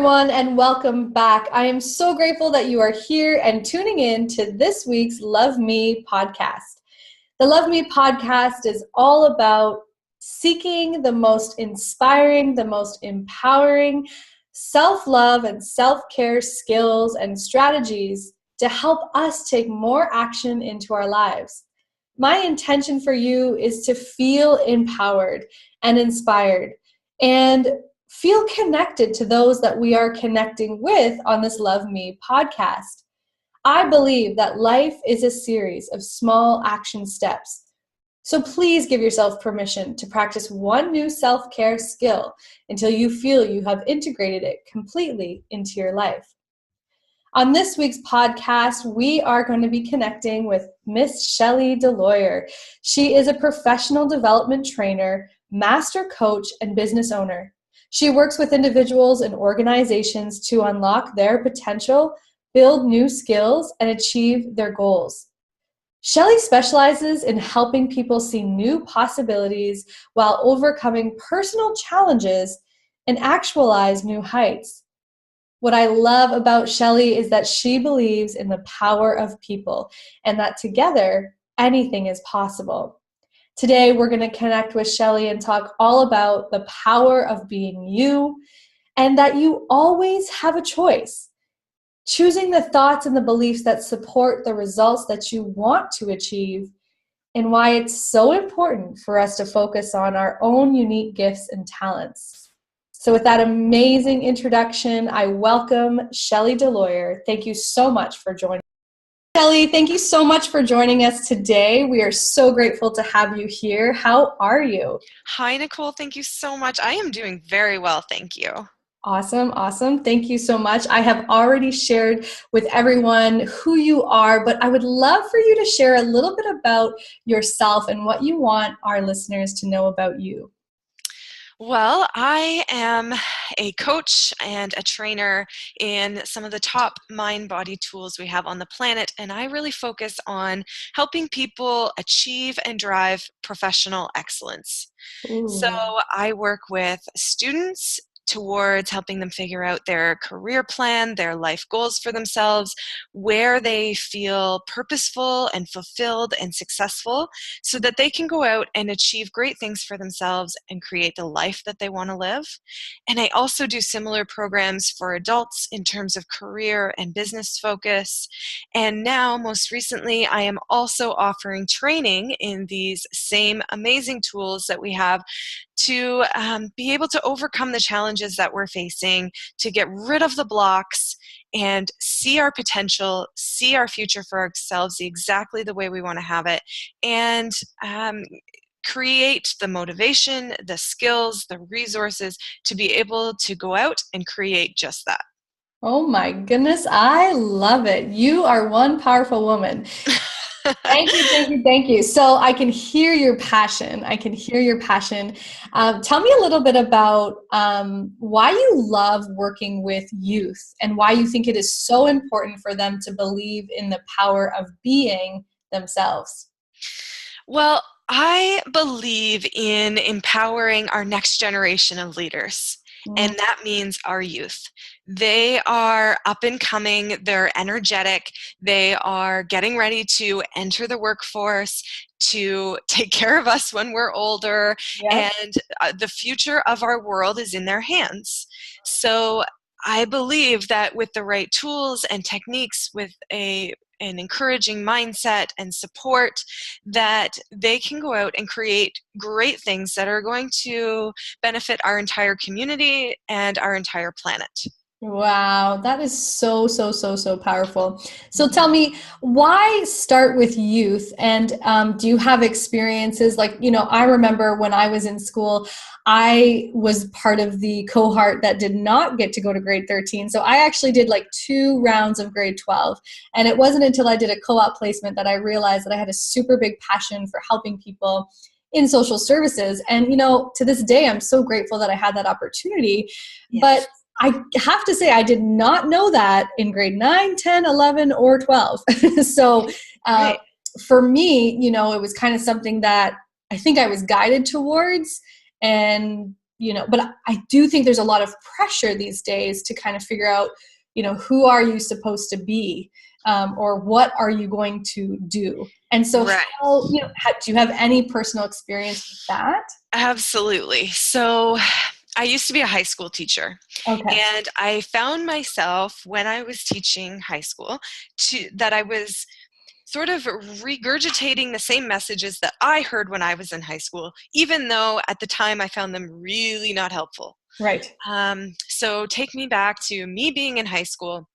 everyone, and welcome back. I am so grateful that you are here and tuning in to this week's Love Me podcast. The Love Me podcast is all about seeking the most inspiring, the most empowering self-love and self-care skills and strategies to help us take more action into our lives. My intention for you is to feel empowered and inspired and feel connected to those that we are connecting with on this Love Me podcast. I believe that life is a series of small action steps. So please give yourself permission to practice one new self-care skill until you feel you have integrated it completely into your life. On this week's podcast, we are going to be connecting with Miss Shellie Deloyer. She is a professional development trainer, master coach, and business owner. She works with individuals and organizations to unlock their potential, build new skills, and achieve their goals. Shellie specializes in helping people see new possibilities while overcoming personal challenges and actualize new heights. What I love about Shellie is that she believes in the power of people and that together, anything is possible. Today, we're going to connect with Shellie and talk all about the power of being you and that you always have a choice. Choosing the thoughts and the beliefs that support the results that you want to achieve, and why it's so important for us to focus on our own unique gifts and talents. So with that amazing introduction, I welcome Shellie Deloyer. Thank you so much for joining. Shellie, thank you so much for joining us today. We are so grateful to have you here. How are you? Hi, Nicole. Thank you so much. I am doing very well. Thank you. Awesome. Thank you so much. I have already shared with everyone who you are, but I would love for you to share a little bit about yourself and what you want our listeners to know about you. Well, I am a coach and a trainer in some of the top mind-body tools we have on the planet, and I really focus on helping people achieve and drive professional excellence. Ooh. So I work with students towards helping them figure out their career plan, their life goals for themselves, where they feel purposeful and fulfilled and successful so that they can go out and achieve great things for themselves and create the life that they want to live. And I also do similar programs for adults in terms of career and business focus. And now, most recently, I am also offering training in these same amazing tools that we have to be able to overcome the challenges that we're facing, to get rid of the blocks and see our potential, see our future for ourselves exactly the way we want to have it, and create the motivation, the skills, the resources to be able to go out and create just that. Oh my goodness, I love it. You are one powerful woman. Thank you. So I can hear your passion. Tell me a little bit about why you love working with youth and why you think it is so important for them to believe in the power of being themselves. Well, I believe in empowering our next generation of leaders. And that means our youth. They are up and coming, they're energetic, they are getting ready to enter the workforce, to take care of us when we're older, and the future of our world is in their hands. So I believe that with the right tools and techniques, with an encouraging mindset and support, that they can go out and create great things that are going to benefit our entire community and our entire planet. Wow, that is so powerful. So tell me, why start with youth? And do you have experiences like, I remember when I was in school, I was part of the cohort that did not get to go to grade 13. So I actually did like 2 rounds of grade 12. And it wasn't until I did a co-op placement that I realized that I had a super big passion for helping people in social services. And, to this day, I'm so grateful that I had that opportunity. Yes. But I have to say, I did not know that in grade 9, 10, 11, or 12. So for me, it was kind of something that I think I was guided towards. And but I do think there's a lot of pressure these days to kind of figure out, who are you supposed to be, or what are you going to do? And so Right. do you have any personal experience with that? Absolutely. So I used to be a high school teacher, Okay. and I found myself when I was teaching high school that I was sort of regurgitating the same messages that I heard when I was in high school, even though at the time I found them really not helpful. Right. So take me back to me being in high school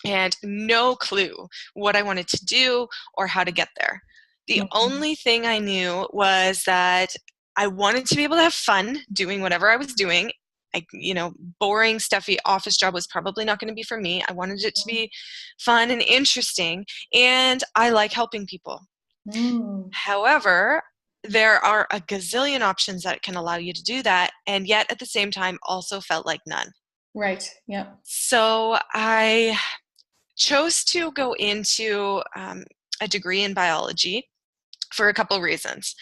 and no clue what I wanted to do or how to get there. The only thing I knew was that I wanted to be able to have fun doing whatever I was doing. Boring, stuffy office job was probably not going to be for me. I wanted it to be fun and interesting, and I like helping people. However, there are a gazillion options that can allow you to do that, and yet at the same time also felt like none. Right. Yeah. So I chose to go into a degree in biology for a couple of reasons.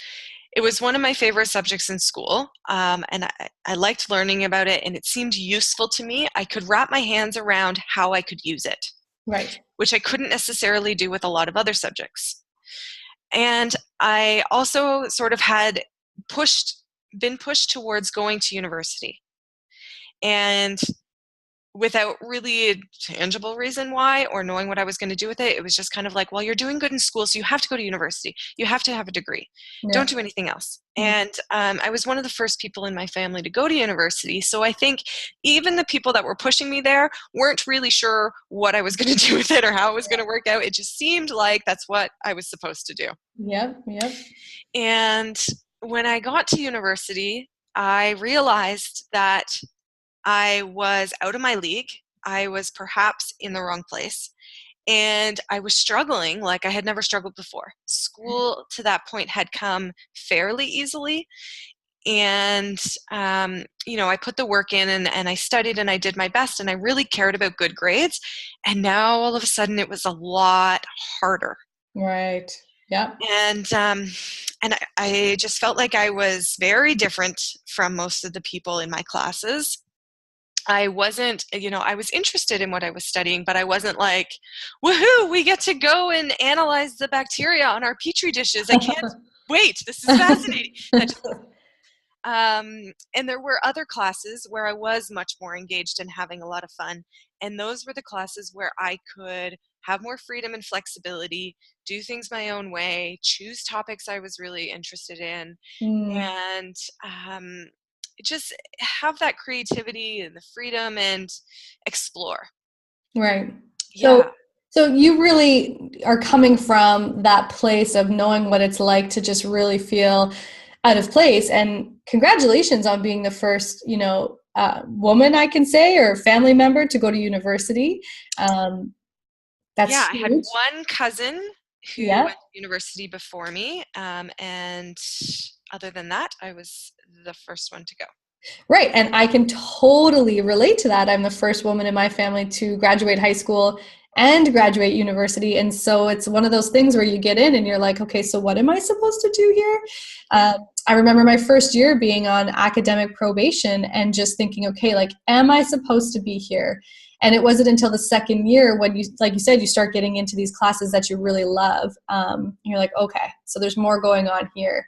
It was one of my favorite subjects in school, and I liked learning about it, and it seemed useful to me. I could wrap my hands around how I could use it, Right. which I couldn't necessarily do with a lot of other subjects. And I also sort of had been pushed towards going to university. And without really a tangible reason why or knowing what I was going to do with it, it was just kind of like, well, you're doing good in school, so you have to go to university. You have to have a degree. Yeah. Don't do anything else. And I was one of the first people in my family to go to university. So I think even the people that were pushing me there weren't really sure what I was going to do with it or how it was going to work out. It just seemed like that's what I was supposed to do. Yep. And when I got to university, I realized that I was out of my league. I was perhaps in the wrong place. And I was struggling like I had never struggled before. School to that point had come fairly easily. And, I put the work in and I studied and I did my best and I really cared about good grades. And now all of a sudden it was a lot harder. Right. Yeah. And I just felt like I was very different from most of the people in my classes. I wasn't, I was interested in what I was studying, but I wasn't like, woohoo, we get to go and analyze the bacteria on our petri dishes. I can't wait. This is fascinating. And there were other classes where I was much more engaged and having a lot of fun. And those were the classes where I could have more freedom and flexibility, do things my own way, choose topics I was really interested in, and just have that creativity and the freedom and explore. Right. Yeah. So you really are coming from that place of knowing what it's like to just really feel out of place. And congratulations on being the first, woman, I can say, or family member to go to university. That's I huge. had one cousin who went to university before me. And other than that, I was the first one to go. Right. And I can totally relate to that. I'm the first woman in my family to graduate high school and graduate university. And so it's one of those things where you get in and you're like, okay, so what am I supposed to do here? I remember my first year being on academic probation and just thinking, okay, like, am I supposed to be here? And it wasn't until the second year when you, like you said, you start getting into these classes that you really love. You're like, okay, so there's more going on here.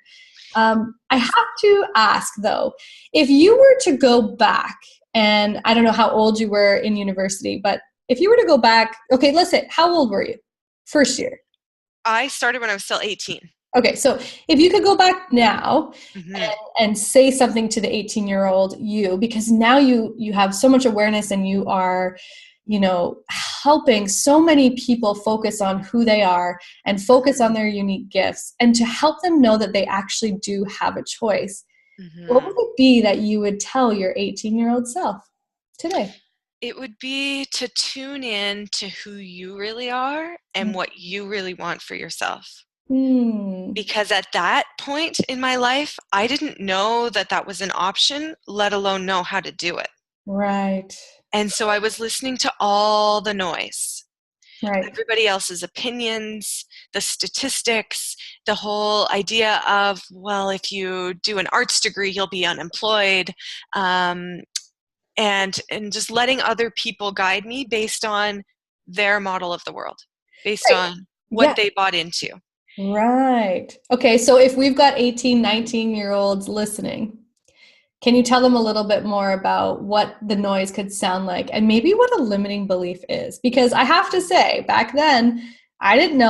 I have to ask, though, if you were to go back, and I don't know how old you were in university, but if you were to go back, okay, let's say, how old were you? First year? I started when I was still 18. Okay, so if you could go back now and say something to the 18-year-old you, because now you have so much awareness and you are, helping so many people focus on who they are and focus on their unique gifts and to help them know that they actually do have a choice. What would it be that you would tell your 18-year-old self today? It would be to tune in to who you really are and what you really want for yourself. Because at that point in my life, I didn't know that that was an option, let alone know how to do it. Right. And so I was listening to all the noise. Right. everybody else's opinions, the statistics, the whole idea of, well, if you do an arts degree, you'll be unemployed, and just letting other people guide me based on their model of the world, based Right. on what Yeah. they bought into. Right. Okay. So if we've got 18, 19-year-olds listening, can you tell them a little bit more about what the noise could sound like and maybe what a limiting belief is? Because I have to say, back then, I didn't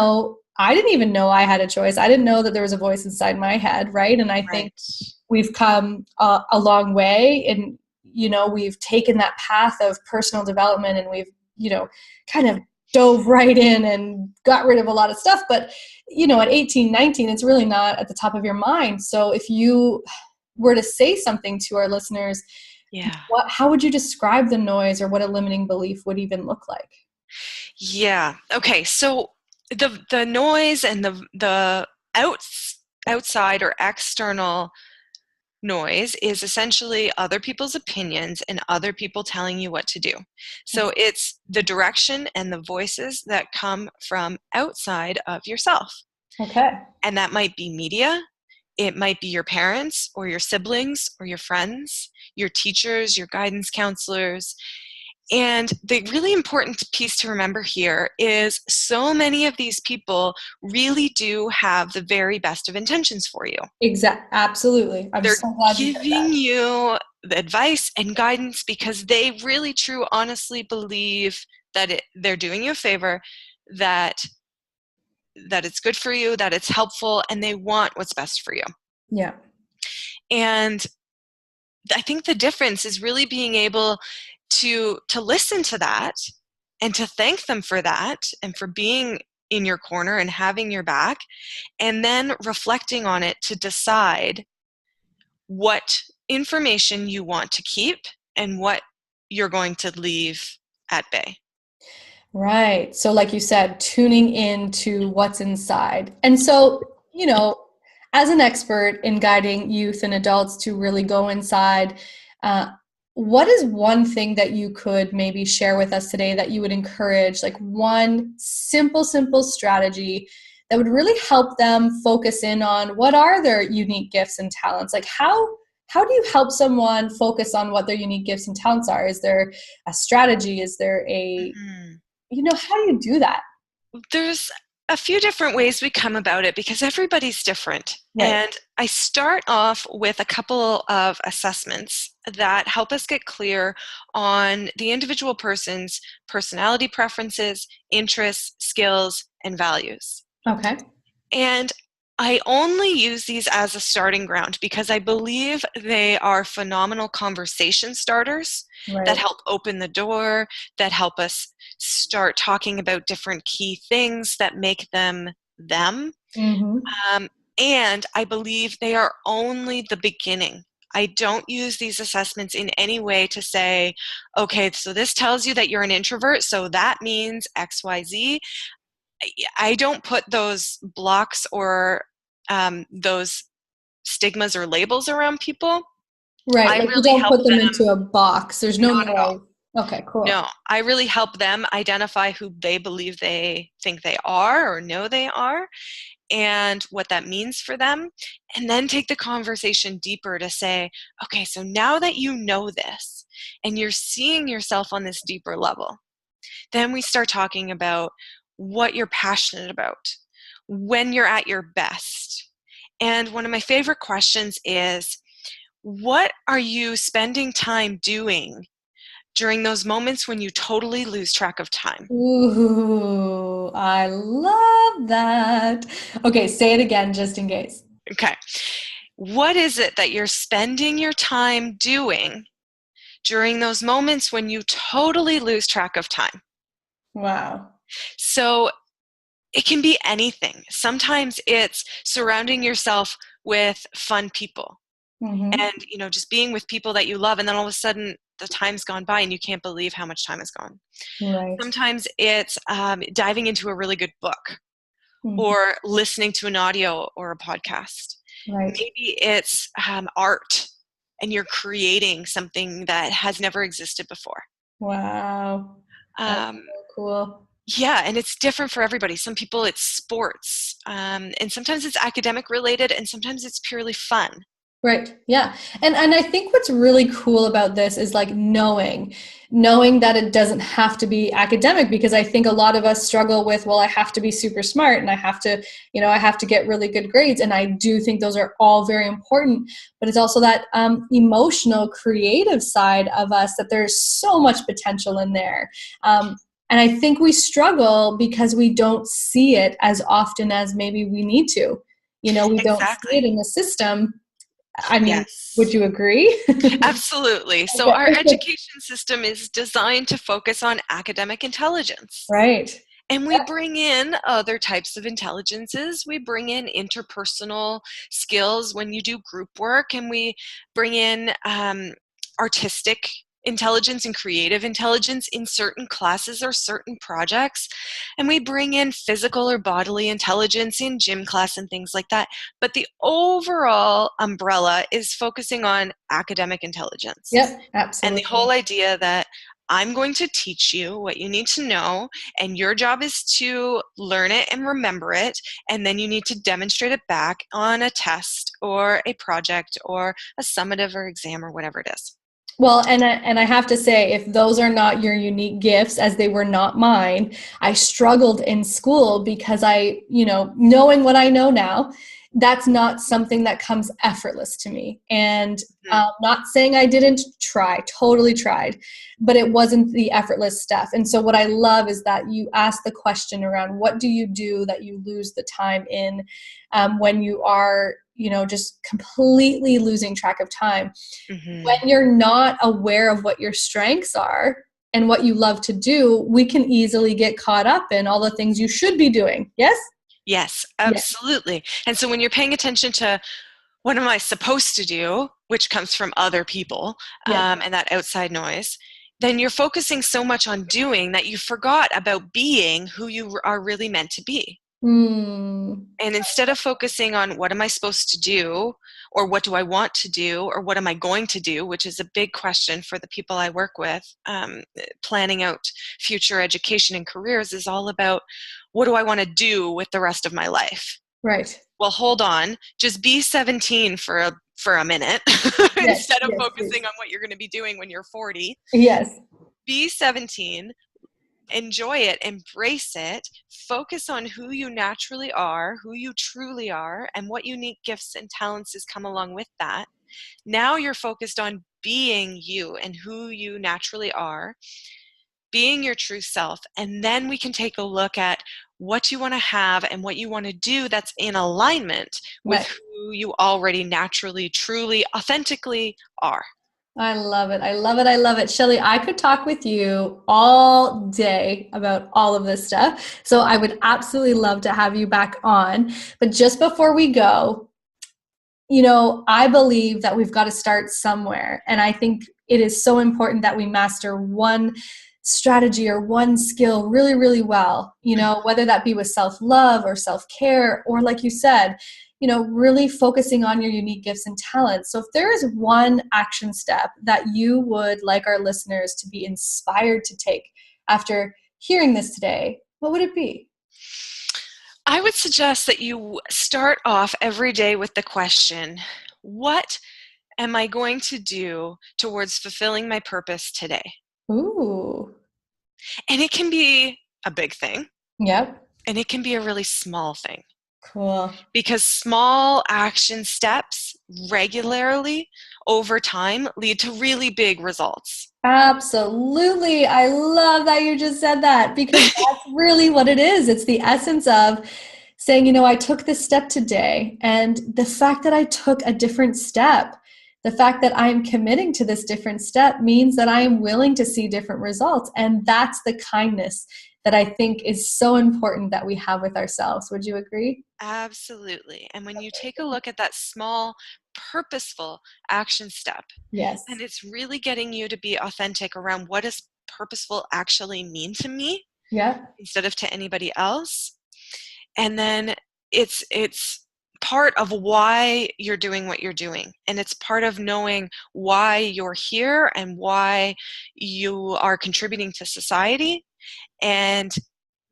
even know I had a choice. I didn't know that there was a voice inside my head, right? And I think Right. we've come a long way, and we've taken that path of personal development, and we've kind of dove right in and got rid of a lot of stuff. But at 18, 19, it's really not at the top of your mind. So if you were to say something to our listeners, Yeah. how would you describe the noise, or what a limiting belief would even look like? Yeah. Okay. So the noise and the outside or external noise is essentially other people's opinions and other people telling you what to do. So it's the direction and the voices that come from outside of yourself. Okay. And that might be media, it might be your parents or your siblings or your friends, your teachers, your guidance counselors. And the really important piece to remember here is so many of these people really do have the very best of intentions for you. Absolutely. I'm They're so glad you said that. giving you the advice and guidance because they really, true, honestly believe that they're doing you a favor, that it's good for you, that it's helpful, and they want what's best for you. Yeah. And I think the difference is really being able to listen to that and to thank them for that and for being in your corner and having your back, and then reflecting on it to decide what information you want to keep and what you're going to leave at bay. Right. So like you said, tuning into what's inside. And so, as an expert in guiding youth and adults to really go inside, what is one thing that you could maybe share with us today that you would encourage, like one simple strategy that would really help them focus in on what are their unique gifts and talents? Like how do you help someone focus on what their unique gifts and talents are? Is there a strategy? Is there how do you do that? There's a few different ways we come about it because everybody's different. Right. And I start off with a couple of assessments that help us get clear on the individual person's personality preferences, interests, skills, and values. Okay. And I only use these as a starting ground because I believe they are phenomenal conversation starters that Right. help open the door, that help us start talking about different key things that make them them. Mm-hmm. And I believe they are only the beginning. I don't use these assessments in any way to say, okay, so this tells you that you're an introvert, so that means XYZ. I don't put those blocks or those stigmas or labels around people. Right. I Like you really don't help put them them, into a box. There's no not at all. noise. Okay, cool. No, I really help them identify who they believe they think they are or know they are and what that means for them. And then take the conversation deeper to say, okay, so now that you know this and you're seeing yourself on this deeper level, then we start talking about what you're passionate about, when you're at your best. And one of my favorite questions is, what are you spending time doing during those moments when you totally lose track of time? Ooh, I love that. Okay, say it again just in case. Okay. What is it that you're spending your time doing during those moments when you totally lose track of time? Wow. So it can be anything. Sometimes it's surrounding yourself with fun people Mm-hmm. and, just being with people that you love. And then all of a sudden the time's gone by and you can't believe how much time has gone. Right. Sometimes it's diving into a really good book Mm-hmm. or listening to an audio or a podcast. Right. Maybe it's art and you're creating something that has never existed before. Wow. That's Um, so cool. Yeah, and it's different for everybody. Some people it's sports, and sometimes it's academic related, and sometimes it's purely fun. Right. Yeah. And I think what's really cool about this is like knowing that it doesn't have to be academic, because I think a lot of us struggle with, well, I have to be super smart and I have to, I have to get really good grades. And I do think those are all very important, but it's also that emotional, creative side of us that there's so much potential in there. And I think we struggle because we don't see it as often as maybe we need to. We don't see it Exactly. in the system. I mean, would Yes. you agree? Absolutely. So our Okay. education system is designed to focus on academic intelligence. Right. And we bring in other types of intelligences. We bring in interpersonal skills when you do group work, and we bring in artistic intelligence and creative intelligence in certain classes or certain projects. And we bring in physical or bodily intelligence in gym class and things like that. But the overall umbrella is focusing on academic intelligence. Yep, And the absolutely. whole idea that I'm going to teach you what you need to know, and your job is to learn it and remember it, and then you need to demonstrate it back on a test or a project or a summative or exam or whatever it is. Well, and I have to say, if those are not your unique gifts, as they were not mine, I struggled in school because knowing what I know now, that's not something that comes effortless to me. And Mhm. not saying I didn't try, totally tried, but it wasn't the effortless stuff. And so what I love is that you ask the question around, what do you do that you lose the time in, when you are, just completely losing track of time. When Mhm. you're not aware of what your strengths are and what you love to do, we can easily get caught up in all the things you should be doing. Yes? Yes, Yeah. absolutely. And so when you're paying attention to what am I supposed to do, which comes from other people, Yeah. and that outside noise, then you're focusing so much on doing that you forgot about being who you are really meant to be. Hmm. And instead of focusing on what am I supposed to do, or what do I want to do, or what am I going to do, which is a big question for the people I work with, planning out future education and careers is all about what do I want to do with the rest of my life. Right. Well, hold on, just be 17 for a minute Yes. instead of Yes, focusing please. on what you're going to be doing when you're 40. Yes. Be 17, enjoy it, embrace it, focus on who you naturally are, who you truly are, and what unique gifts and talents has come along with that. Now you're focused on being you and who you naturally are, being your true self, and then we can take a look at what you want to have and what you want to do that's in alignment with Right. who you already naturally, truly, authentically are. I love it. I love it. I love it. Shellie, I could talk with you all day about all of this stuff. So I would absolutely love to have you back on. But just before we go, I believe that we've got to start somewhere. And I think it is so important that we master one strategy or one skill really, really well, whether that be with self-love or self-care, or like you said, really focusing on your unique gifts and talents. So if there is one action step that you would like our listeners to be inspired to take after hearing this today, what would it be? I would suggest that you start off every day with the question, what am I going to do towards fulfilling my purpose today? Ooh. And it can be a big thing, Yep. and it can be a really small thing. Cool. Because small action steps regularly over time lead to really big results. Absolutely. I love that you just said that, because that's really what it is. It's the essence of saying, I took this step today, and the fact that I took a different step, the fact that I'm committing to this different step means that I am willing to see different results. And that's the kindness that I think is so important that we have with ourselves. Would you agree? Absolutely. And when you take a look at that small, purposeful action step, and Yes. it's really getting you to be authentic around what does purposeful actually mean to me Yeah. instead of to anybody else. And then it's part of why you're doing what you're doing. And it's part of knowing why you're here and why you are contributing to society. And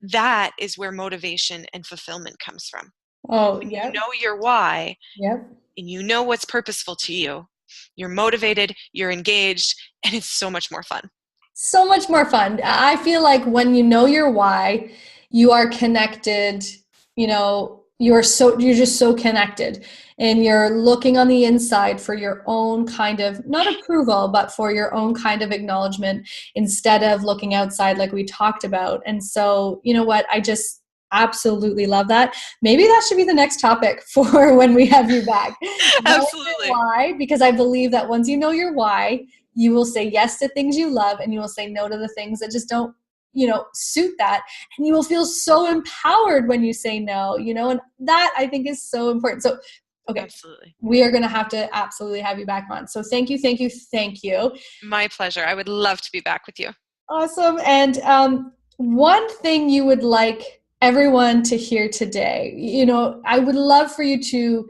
that is where motivation and fulfillment comes from. Oh, When you yep. know your why Yep. and you know what's purposeful to you, you're motivated, you're engaged, and it's so much more fun. So much more fun. I feel like when you know your why, you are connected, you're just so connected, and you're looking on the inside for your own kind of, not approval, but for your own kind of acknowledgement, instead of looking outside like we talked about. And so, you know what, I just absolutely love that. Maybe that should be the next topic for when we have you back. Know your Absolutely. why, because I believe that once you know your why, you will say yes to things you love, and you will say no to the things that just don't, suit that. And you will feel so empowered when you say no, and that I think is so important. So, okay, Absolutely. we are going to have to absolutely have you back on. So thank you, thank you, thank you. My pleasure. I would love to be back with you. Awesome. And one thing you would like everyone to hear today, I would love for you to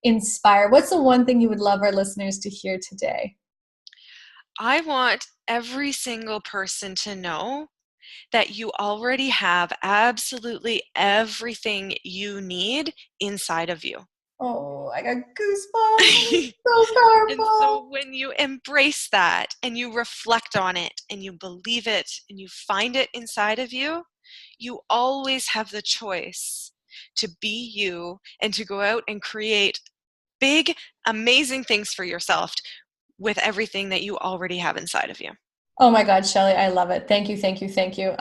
inspire. What's the one thing you would love our listeners to hear today? I want every single person to know that you already have absolutely everything you need inside of you. Oh, I got goosebumps. So And powerful. so when you embrace that and you reflect on it and you believe it and you find it inside of you, you always have the choice to be you and to go out and create big, amazing things for yourself with everything that you already have inside of you. Oh my God, Shellie, I love it. Thank you, thank you, thank you.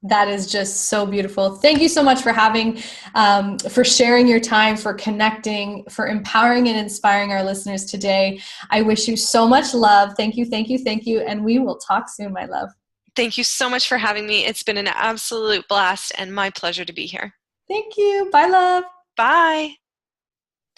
That is just so beautiful. Thank you so much for for sharing your time, for connecting, for empowering and inspiring our listeners today. I wish you so much love. Thank you, thank you, thank you. And we will talk soon, my love. Thank you so much for having me. It's been an absolute blast and my pleasure to be here. Thank you. Bye, love. Bye.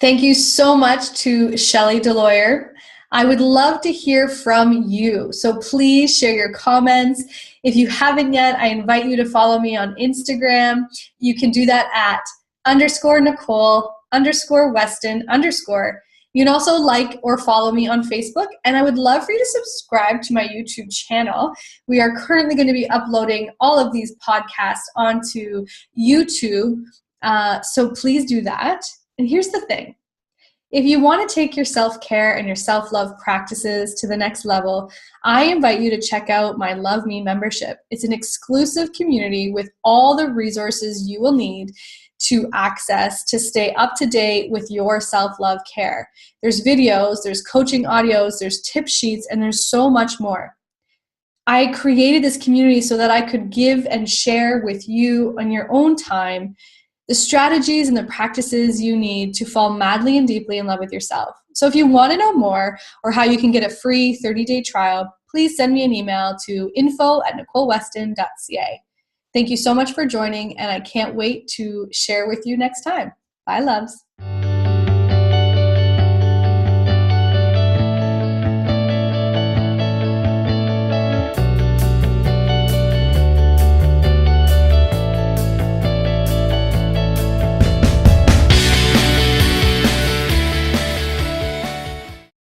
Thank you so much to Shellie Deloyer. I would love to hear from you. So please share your comments. If you haven't yet, I invite you to follow me on Instagram. You can do that at _Nicole_Weston_. You can also like or follow me on Facebook. And I would love for you to subscribe to my YouTube channel. We are currently going to be uploading all of these podcasts onto YouTube. So please do that. And here's the thing. If you want to take your self-care and your self-love practices to the next level, I invite you to check out my Love Me membership. It's an exclusive community with all the resources you will need to access to stay up to date with your self-love care. There's videos, there's coaching audios, there's tip sheets, and there's so much more. I created this community so that I could give and share with you on your own time the strategies and the practices you need to fall madly and deeply in love with yourself. So if you want to know more or how you can get a free 30-day trial, please send me an email to info@nicoleweston.ca. Thank you so much for joining, and I can't wait to share with you next time. Bye, loves.